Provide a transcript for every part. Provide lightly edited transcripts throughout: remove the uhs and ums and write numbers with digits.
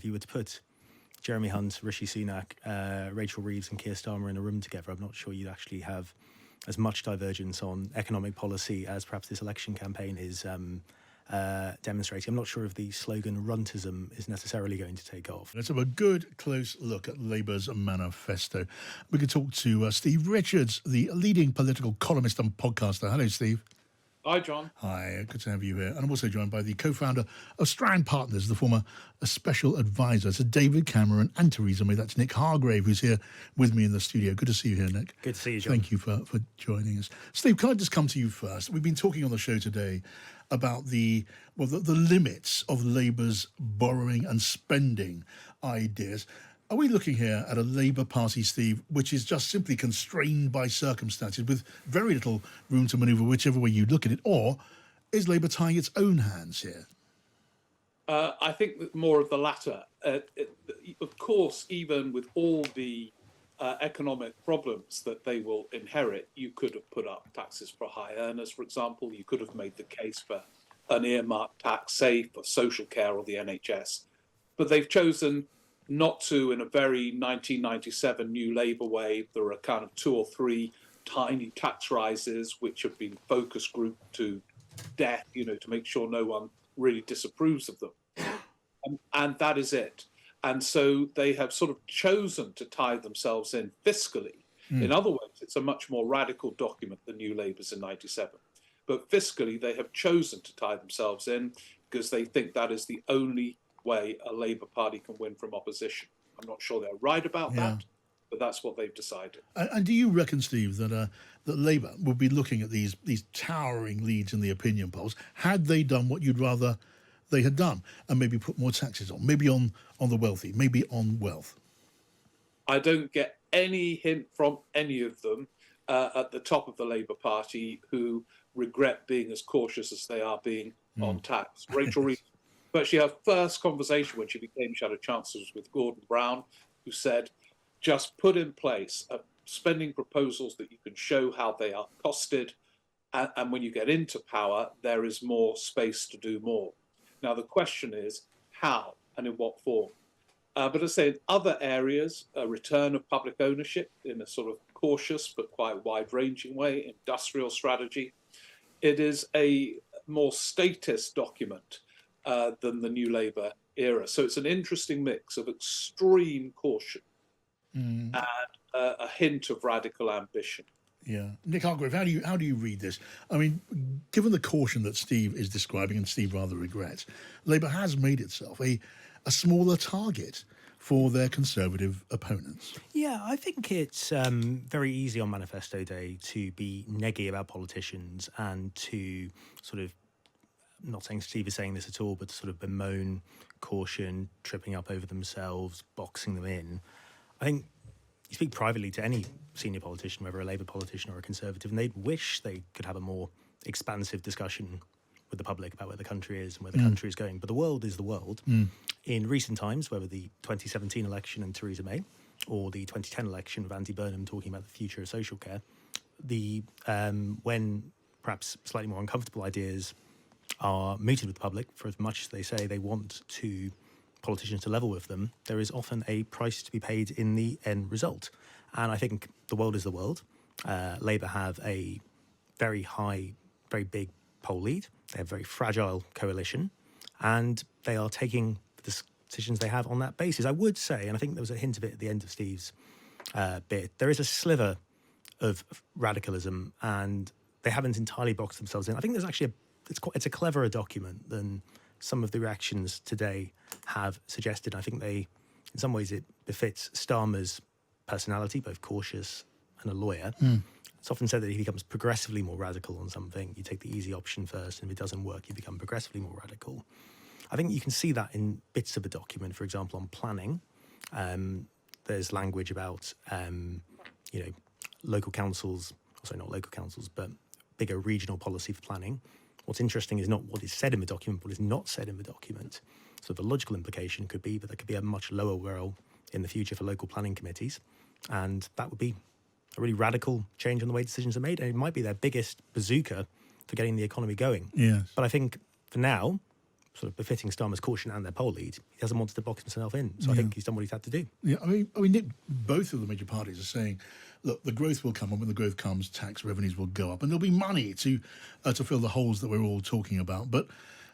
you were to put Jeremy Hunt, Rishi Sunak, Rachel Reeves and Keir Starmer in a room together, I'm not sure you'd actually have as much divergence on economic policy as perhaps this election campaign is demonstrating. I'm not sure if the slogan runtism is necessarily going to take off. Let's have a good close look at Labour's manifesto. We could talk to Steve Richards, the leading political columnist and podcaster. Hello, Steve. Hi, John. Hi, good to have you here. And I'm also joined by the co-founder of Strand Partners, the former special advisor to David Cameron and Theresa May. That's Nick Hargrave, who's here with me in the studio. Good to see you here, Nick. Good to see you, John. Thank you for joining us. Steve, can I just come to you first? We've been talking on the show today about the limits of Labour's borrowing and spending ideas. Are we looking here at a Labour Party, Steve, which is just simply constrained by circumstances with very little room to manoeuvre whichever way you look at it? Or is Labour tying its own hands here? I think that more of the latter. Of course, even with all the economic problems that they will inherit, you could have put up taxes for high earners, for example. You could have made the case for an earmarked tax, say, for social care or the NHS. But they've chosen not to, in a very 1997 New Labour way. There are kind of 2 or 3 tiny tax rises which have been focus grouped to death, to make sure no one really disapproves of them. And that is it. And so they have sort of chosen to tie themselves in fiscally. In other words, it's a much more radical document than New Labour's in 97. But fiscally, they have chosen to tie themselves in because they think that is the only way a Labour Party can win from opposition. I'm not sure they're right about that, but that's what they've decided. And do you reckon, Steve, that Labour would be looking at these towering leads in the opinion polls had they done what you'd rather they had done, and maybe put more taxes on, maybe on the wealthy, maybe on wealth? I don't get any hint from any of them at the top of the Labour Party who regret being as cautious as they are being on tax. Rachel Reeves, actually her first conversation when she became Shadow Chancellor was with Gordon Brown, who said, just put in place spending proposals that you can show how they are costed, and when you get into power, there is more space to do more. Now, the question is how and in what form. But I say in other areas, a return of public ownership in a sort of cautious but quite wide-ranging way, industrial strategy. It is a more statist document than the New Labour era. So it's an interesting mix of extreme caution and a hint of radical ambition. Yeah. Nick Hargrave, how do you read this? I mean, given the caution that Steve is describing, and Steve rather regrets, Labour has made itself a smaller target for their Conservative opponents. Yeah, I think it's very easy on Manifesto Day to be neggy about politicians and to sort of, I'm not saying Steve is saying this at all, but to sort of bemoan caution, tripping up over themselves, boxing them in. I think you speak privately to any senior politician, whether a Labour politician or a Conservative, and they'd wish they could have a more expansive discussion with the public about where the country is and where the country is going. But the world is the world. In recent times, whether the 2017 election and Theresa May or the 2010 election with Andy Burnham talking about the future of social care, when perhaps slightly more uncomfortable ideas are mooted with the public, for as much as they say they want politicians to level with them, there is often a price to be paid in the end result. And I think the world is the world. Labour have a very high, very big poll lead. They have a very fragile coalition, and they are taking the decisions they have on that basis. I would say, and I think there was a hint of it at the end of Steve's bit, there is a sliver of radicalism, and they haven't entirely boxed themselves in. I think there's actually it's a cleverer document than some of the reactions today have suggested. I think in some ways, it befits Starmer's personality, both cautious and a lawyer. It's often said that he becomes progressively more radical on something. You take the easy option first, and if it doesn't work, you become progressively more radical. I think you can see that in bits of the document. For example, on planning, there's language about, local councils, sorry, not local councils, but bigger regional policy for planning. What's interesting is not what is said in the document, but what is not said in the document. So the logical implication could be that there could be a much lower role in the future for local planning committees. And that would be a really radical change in the way decisions are made. And it might be their biggest bazooka for getting the economy going. Yes. But I think for now, sort of befitting Starmer's caution and their poll lead, he hasn't wanted to box himself in. So I think he's done what he's had to do. Yeah, I mean, Nick, both of the major parties are saying, look, the growth will come, and when the growth comes, tax revenues will go up, and there'll be money to fill the holes that we're all talking about. But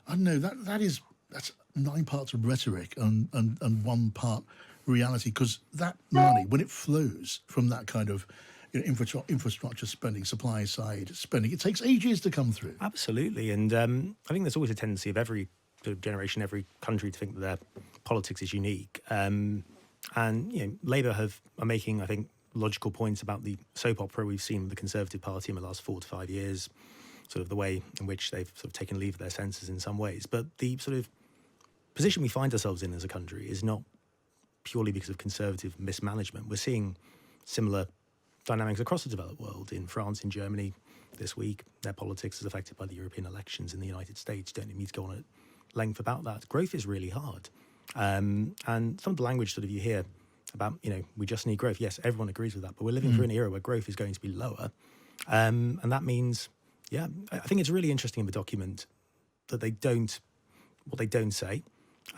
I don't know, that's 9 parts of rhetoric and 1 part reality, because that money, when it flows from that kind of infrastructure spending, supply side spending, it takes ages to come through. Absolutely. And I think there's always a tendency of every sort of generation, every country to think that their politics is unique. And, Labour are making, I think, logical points about the soap opera we've seen with the Conservative Party in the last 4 to 5 years, sort of the way in which they've sort of taken leave of their senses in some ways. But the sort of position we find ourselves in as a country is not purely because of Conservative mismanagement. We're seeing similar dynamics across the developed world. In France, in Germany this week, their politics is affected by the European elections. In the United States, don't need me to go on at length about that. Growth is really hard. And some of the language sort of you hear about, we just need growth. Yes, everyone agrees with that, but we're living through an era where growth is going to be lower. And that means, I think it's really interesting in the document that what they don't say.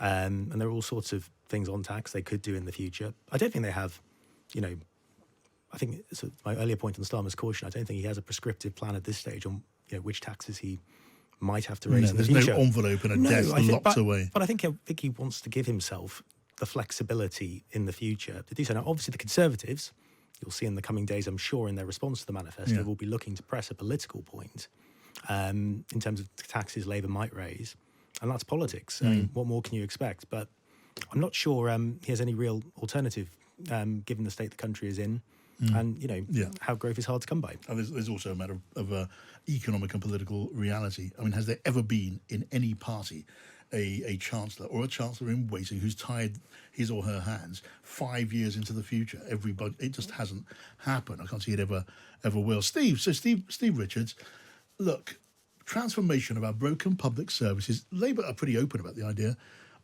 And there are all sorts of things on tax they could do in the future. I don't think they have, I think my earlier point on Starmer's caution, I don't think he has a prescriptive plan at this stage on which taxes he might have to raise in the future. There's no envelope and a desk locked away. But I think he wants to give himself the flexibility in the future to do so. Now, obviously, the Conservatives, you'll see in the coming days, I'm sure, in their response to the manifesto, will be looking to press a political point in terms of taxes Labour might raise. And that's politics. I mean, what more can you expect? But I'm not sure he has any real alternative, given the state the country is in. And, how growth is hard to come by. And there's also a matter of economic and political reality. I mean, has there ever been in any party a chancellor or a chancellor in waiting who's tied his or her hands 5 years into the future? It just hasn't happened. I can't see it ever will. Steve Richards, look, transformation of our broken public services. Labour are pretty open about the idea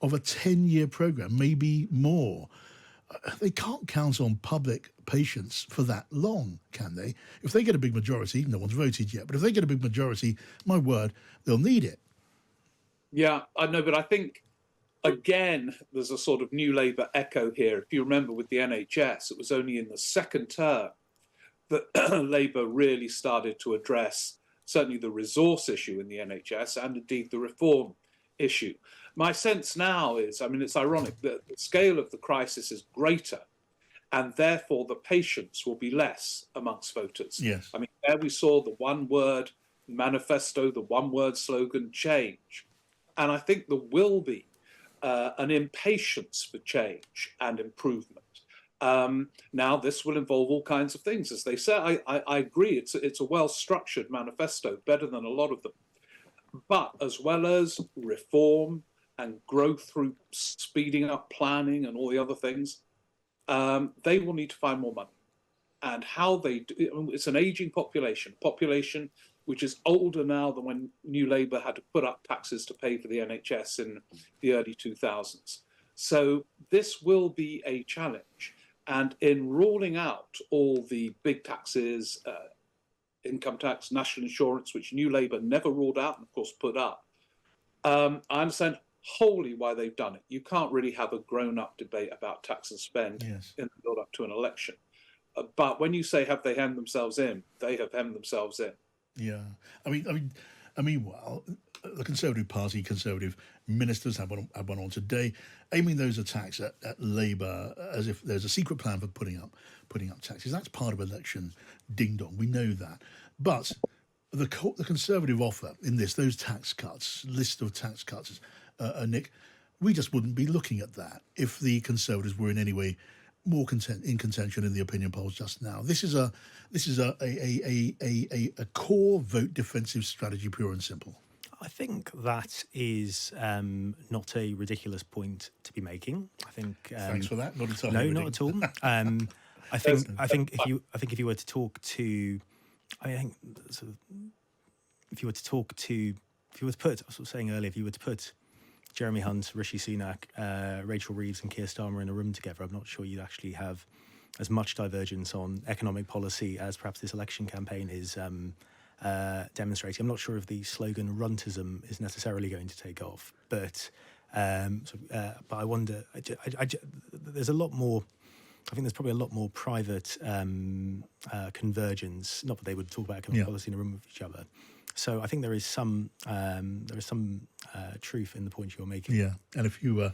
of a 10-year programme, maybe more. They can't count on public patience for that long, can they? If they get a big majority, no one's voted yet, but if they get a big majority, my word, they'll need it. Yeah, I know, but I think, again, there's a sort of New Labour echo here. If you remember with the NHS, it was only in the second term that Labour really started to address certainly the resource issue in the NHS and indeed the reform issue. My sense now is, it's ironic that the scale of the crisis is greater and therefore the patience will be less amongst voters. Yes. There we saw the one-word manifesto, the one-word slogan, change. And I think there will be an impatience for change and improvement. Now, this will involve all kinds of things. As they say, I agree, it's a well-structured manifesto, better than a lot of them. But as well as reform and growth through speeding up planning and all the other things, they will need to find more money. And how they do, it's an aging population which is older now than when New Labour had to put up taxes to pay for the NHS in the early 2000s. So this will be a challenge. And in ruling out all the big taxes, income tax, national insurance, which New Labour never ruled out and, of course, put up, I understand wholly why they've done it. You can't really have a grown-up debate about tax and spend in the build-up to an election. But when you say have they hemmed themselves in, they have hemmed themselves in. Yeah, well, the Conservative Party, Conservative ministers have one on today, aiming those attacks at Labour as if there's a secret plan for putting up taxes. That's part of election ding dong. We know that, but the Conservative offer in those tax cuts, list of tax cuts, Nick, we just wouldn't be looking at that if the Conservatives were in any way more in contention in the opinion polls just now. This is a core vote defensive strategy, pure and simple. I think that is not a ridiculous point to be making. I think. Thanks for that. Not entirely. No, not at all. I think if you were to talk to, if you were to put, I was saying earlier, if you were to put Jeremy Hunt, Rishi Sunak, Rachel Reeves and Keir Starmer in a room together, I'm not sure you'd actually have as much divergence on economic policy as perhaps this election campaign is demonstrating. I'm not sure if the slogan "runtism" is necessarily going to take off, but I wonder. There's a lot more. I think there's probably a lot more private convergence. Not that they would talk about economic policy in a room with each other. So I think there is some truth in the point you're making. Yeah, and if you were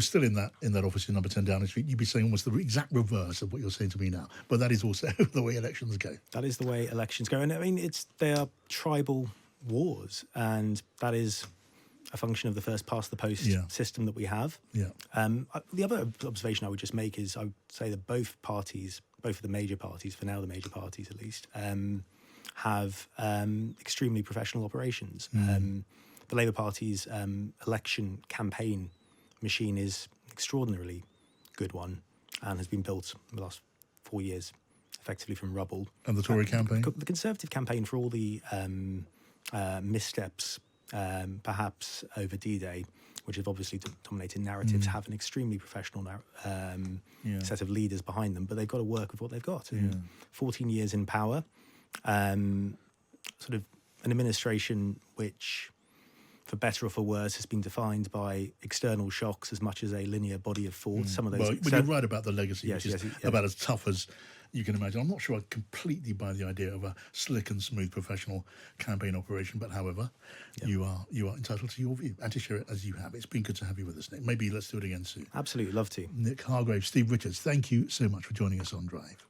still in that office in number 10 Downing Street, you'd be saying almost the exact reverse of what you're saying to me now. But that is also the way elections go. That is the way elections go, and I mean they are tribal wars, and that is a function of the first past the post system that we have. Yeah. The other observation I would just make is I would say that both of the major parties, for now the major parties at least, have extremely professional operations. The Labour Party's election campaign machine is an extraordinarily good one and has been built in the last 4 years effectively from rubble. And the Tory campaign? The Conservative campaign, for all the missteps perhaps over D-Day, which have obviously dominated narratives, have an extremely professional set of leaders behind them, but they've got to work with what they've got. And 14 years in power, sort of an administration which, for better or for worse, has been defined by external shocks as much as a linear body of thought. Some of those. Well, you're right about the legacy, which is about as tough as you can imagine. I'm not sure I completely buy the idea of a slick and smooth professional campaign operation, but however, you are entitled to your view and to share it as you have. It's been good to have you with us, Nick. Maybe let's do it again soon. Absolutely, love to. Nick Hargrave, Steve Richards, thank you so much for joining us on Drive.